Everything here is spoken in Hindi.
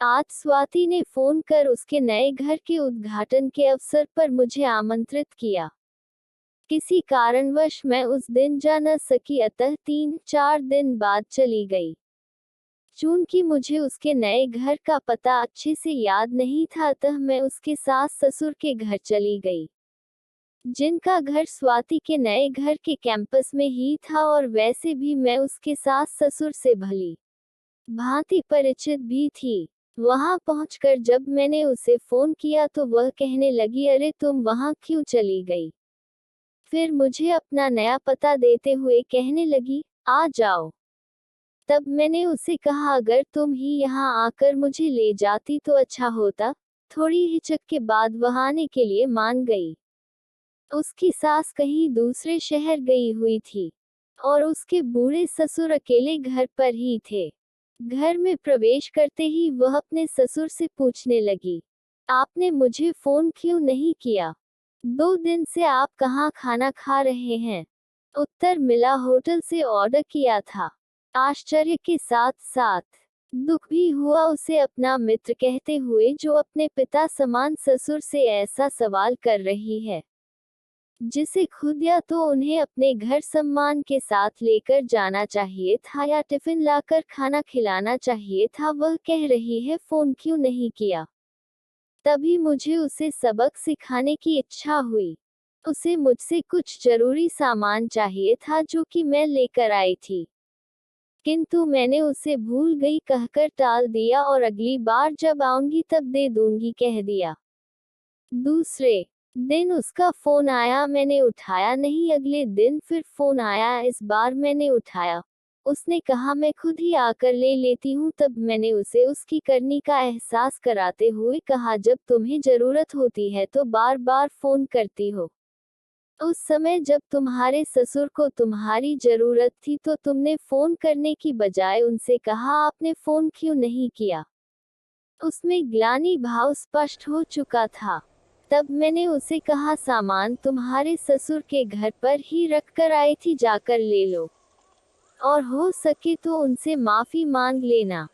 आज स्वाति ने फोन कर उसके नए घर के उद्घाटन के अवसर पर मुझे आमंत्रित किया। किसी कारणवश मैं उस दिन जा न सकी, अतः 3-4 दिन बाद चली गई। चूंकि मुझे उसके नए घर का पता अच्छे से याद नहीं था, अतः मैं उसके सास ससुर के घर चली गई, जिनका घर स्वाति के नए घर के कैंपस में ही था, और वैसे भी मैं उसके सास ससुर से भली भांति परिचित भी थी। वहां पहुंचकर जब मैंने उसे फोन किया तो वह कहने लगी, अरे तुम वहां क्यों चली गई? फिर मुझे अपना नया पता देते हुए कहने लगी, आ जाओ। तब मैंने उसे कहा, अगर तुम ही यहाँ आकर मुझे ले जाती तो अच्छा होता। थोड़ी हिचक के बाद वह आने के लिए मान गई। उसकी सास कहीं दूसरे शहर गई हुई थी और उसके बूढ़े ससुर अकेले घर पर ही थे। घर में प्रवेश करते ही वह अपने ससुर से पूछने लगी, आपने मुझे फोन क्यों नहीं किया? 2 दिन से आप कहाँ खाना खा रहे हैं? उत्तर मिला, होटल से ऑर्डर किया था। आश्चर्य के साथ साथ दुख भी हुआ उसे अपना मित्र कहते हुए, जो अपने पिता समान ससुर से ऐसा सवाल कर रही है, जिसे खुद या तो उन्हें अपने घर सम्मान के साथ लेकर जाना चाहिए था या टिफिन लाकर खाना खिलाना चाहिए था। वह कह रही है, फोन क्यों नहीं किया? तभी मुझे उसे सबक सिखाने की इच्छा हुई। उसे मुझसे कुछ जरूरी सामान चाहिए था जो कि मैं लेकर आई थी, किंतु मैंने उसे भूल गई कहकर टाल दिया और अगली बार जब आऊंगी तब दे दूंगी कह दिया। दूसरे दिन उसका फोन आया, मैंने उठाया नहीं। अगले दिन फिर फोन आया, इस बार मैंने उठाया। उसने कहा, मैं खुद ही आकर ले लेती हूँ। तब मैंने उसे उसकी करनी का एहसास कराते हुए कहा, जब तुम्हें जरूरत होती है तो बार बार फोन करती हो। उस समय जब तुम्हारे ससुर को तुम्हारी जरूरत थी तो तुमने फोन करने की बजाय उनसे कहा, आपने फोन क्यों नहीं किया? उसमें ग्लानि भाव स्पष्ट हो चुका था। तब मैंने उसे कहा, सामान तुम्हारे ससुर के घर पर ही रख कर आई थी, जाकर ले लो और हो सके तो उनसे माफी मांग लेना।